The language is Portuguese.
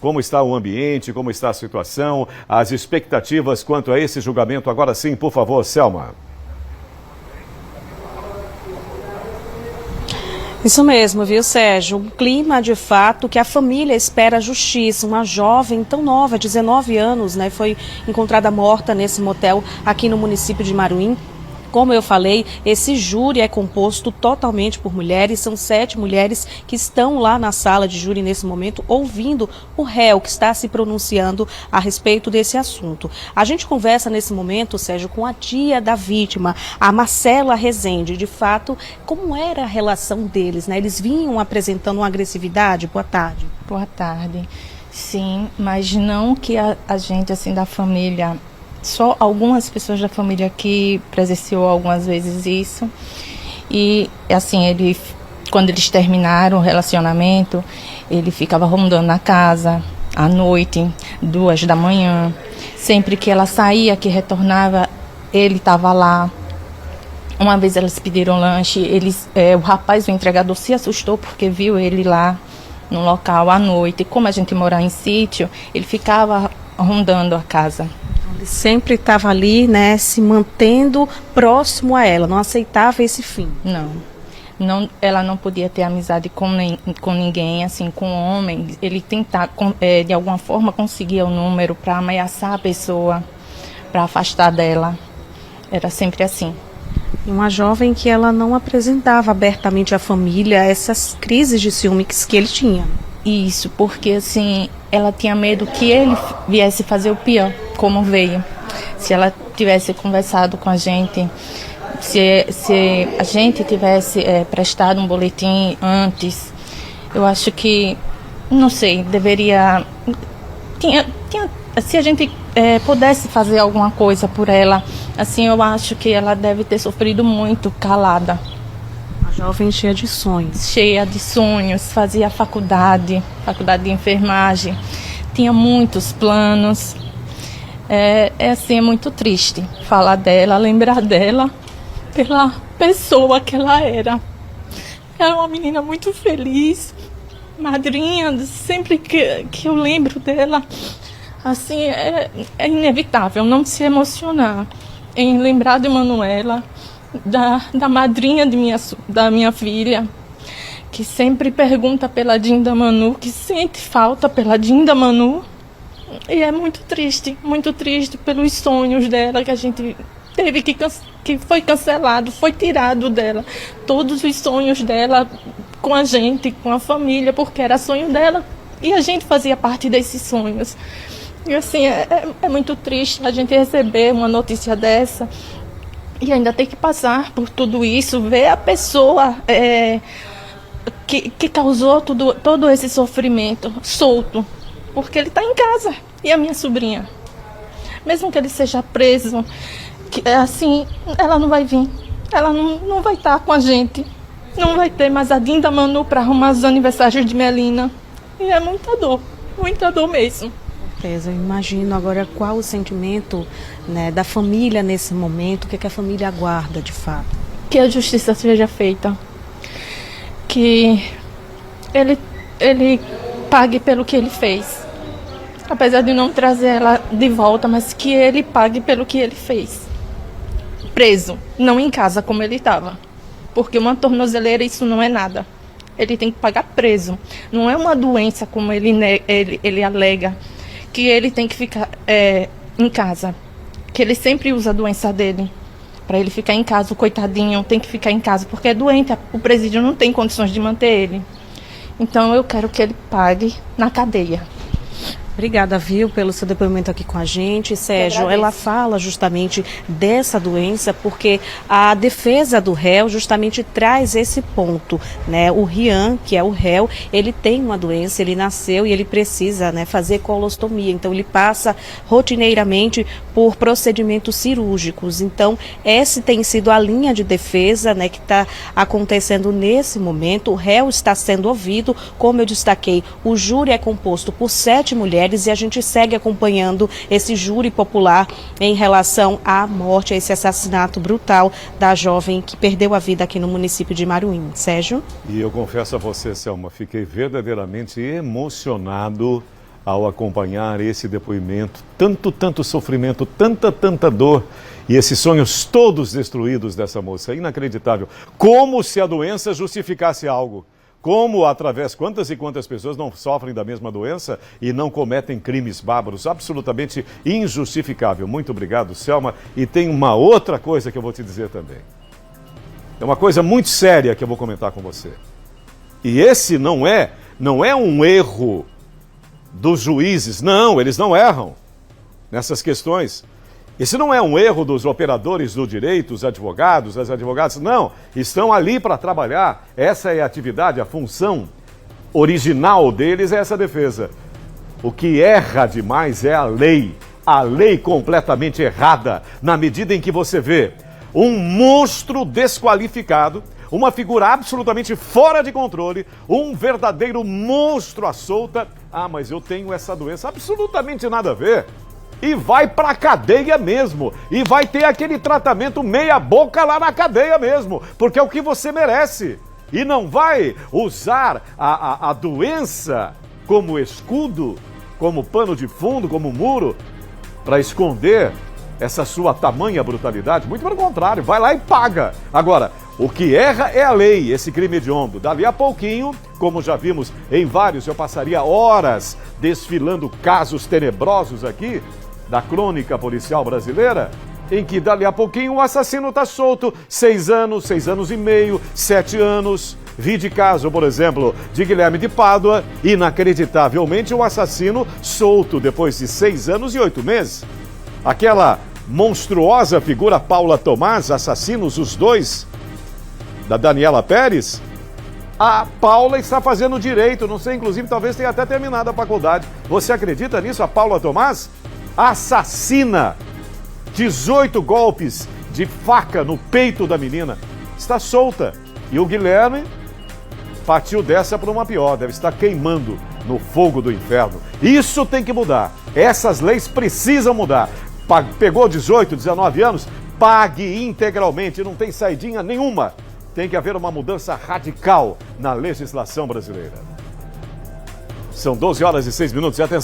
Como está o ambiente, como está a situação, as expectativas quanto a esse julgamento? Agora sim, por favor, Selma. Isso mesmo, viu, Sérgio? Um clima, de fato, que a família espera a justiça. Uma jovem tão nova, 19 anos, né, foi encontrada morta nesse motel aqui no município de Maruim. Como eu falei, esse júri é composto totalmente por mulheres, são 7 mulheres que estão lá na sala de júri nesse momento, ouvindo o réu que está se pronunciando a respeito desse assunto. A gente conversa nesse momento, Sérgio, com a tia da vítima, a Marcela Rezende. De fato, como era a relação deles, né? Eles vinham apresentando uma agressividade? Boa tarde. Boa tarde. Sim, mas não que a gente, assim, da família... Só algumas pessoas da família que presenciou algumas vezes isso. E, assim, quando eles terminaram o relacionamento, ele ficava rondando na casa, à noite, 2 da manhã. Sempre que ela saía, que retornava, ele estava lá. Uma vez elas pediram lanche, o rapaz, o entregador, se assustou porque viu ele lá no local à noite. Como a gente mora em sítio, ele ficava rondando a casa. Ele sempre estava ali, né, se mantendo próximo a ela, não aceitava esse fim. Não, ela não podia ter amizade com ninguém, assim, com homem. Ele tentava, de alguma forma, conseguia o número para ameaçar a pessoa, para afastar dela. Era sempre assim. E uma jovem que ela não apresentava abertamente à família essas crises de ciúmes que ele tinha. Isso, porque assim, ela tinha medo que ele viesse fazer o pior, como veio. Se ela tivesse conversado com a gente, se a gente tivesse prestado um boletim antes, eu acho que, não sei, deveria... se a gente pudesse fazer alguma coisa por ela, assim, eu acho que ela deve ter sofrido muito calada. Jovem cheia de sonhos. Cheia de sonhos, fazia faculdade de enfermagem, tinha muitos planos. Assim, é muito triste falar dela, lembrar dela pela pessoa que ela era. Era uma menina muito feliz, madrinha, sempre que eu lembro dela, assim, é inevitável não se emocionar em lembrar de Manuela, da madrinha da minha filha, que sempre pergunta pela Dinda Manu, que sente falta pela Dinda Manu. E é muito triste pelos sonhos dela que a gente teve que foi cancelado, foi tirado dela. Todos os sonhos dela com a gente, com a família, porque era sonho dela e a gente fazia parte desses sonhos. E assim, é muito triste a gente receber uma notícia dessa. E ainda tem que passar por tudo isso, ver a pessoa que causou todo esse sofrimento solto. Porque ele está em casa. E a minha sobrinha? Mesmo que ele seja preso, assim, ela não vai vir. Ela não vai estar com a gente. Não vai ter mais a Dinda Manu para arrumar os aniversários de Melina. E é muita dor mesmo. Eu imagino agora qual o sentimento, né, da família nesse momento, o que a família aguarda de fato. Que a justiça seja feita, que ele pague pelo que ele fez, apesar de não trazer ela de volta, mas que ele pague pelo que ele fez, preso, não em casa como ele estava, porque uma tornozeleira isso não é nada, ele tem que pagar preso, não é uma doença como ele alega, que ele tem que ficar em casa, que ele sempre usa a doença dele, para ele ficar em casa, o coitadinho tem que ficar em casa, porque é doente, o presídio não tem condições de manter ele. Então eu quero que ele pague na cadeia. Obrigada, viu, pelo seu depoimento aqui com a gente. Sérgio, ela fala justamente dessa doença porque a defesa do réu justamente traz esse ponto, né? O Rian, que é o réu, ele tem uma doença, ele nasceu e ele precisa, né, fazer colostomia. Então ele passa rotineiramente por procedimentos cirúrgicos. Então essa tem sido a linha de defesa, né, que está acontecendo nesse momento. O réu está sendo ouvido, como eu destaquei, o júri é composto por 7 mulheres e a gente segue acompanhando esse júri popular em relação à morte, a esse assassinato brutal da jovem que perdeu a vida aqui no município de Maruim. Sérgio? E eu confesso a você, Selma, fiquei verdadeiramente emocionado ao acompanhar esse depoimento. Tanto sofrimento, tanta dor e esses sonhos todos destruídos dessa moça. Inacreditável. Como se a doença justificasse algo. Como, quantas e quantas pessoas não sofrem da mesma doença e não cometem crimes bárbaros, absolutamente injustificável. Muito obrigado, Selma. E tem uma outra coisa que eu vou te dizer também. É uma coisa muito séria que eu vou comentar com você. E esse não é um erro dos juízes. Não, eles não erram nessas questões. Esse não é um erro dos operadores do direito, os advogados, as advogadas, não. Estão ali para trabalhar. Essa é a atividade, a função original deles é essa defesa. O que erra demais é a lei completamente errada, na medida em que você vê um monstro desqualificado, uma figura absolutamente fora de controle, um verdadeiro monstro à solta. Ah, mas eu tenho essa doença, absolutamente nada a ver. E vai pra cadeia mesmo. E vai ter aquele tratamento meia boca lá na cadeia mesmo. Porque é o que você merece. E não vai usar a doença como escudo, como pano de fundo, como muro, para esconder essa sua tamanha brutalidade. Muito pelo contrário, vai lá e paga. Agora, o que erra é a lei, esse crime hediondo. Dali a pouquinho, como já vimos em vários, eu passaria horas desfilando casos tenebrosos aqui, da crônica policial brasileira, em que dali a pouquinho o assassino está solto, 6 anos e meio, 7 anos. Vi de caso, por exemplo, de Guilherme de Pádua, inacreditavelmente o assassino solto depois de 6 anos e 8 meses. Aquela monstruosa figura Paula Tomás, assassinos os dois, da Daniela Pérez. A Paula está fazendo direito, não sei, inclusive talvez tenha até terminado a faculdade. Você acredita nisso, a Paula Tomás? Assassina, 18 golpes de faca no peito da menina, está solta. E o Guilherme partiu dessa para uma pior, deve estar queimando no fogo do inferno. Isso tem que mudar, essas leis precisam mudar. Pegou 18, 19 anos, pague integralmente, não tem saidinha nenhuma. Tem que haver uma mudança radical na legislação brasileira. São 12 horas e 6 minutos e atenção.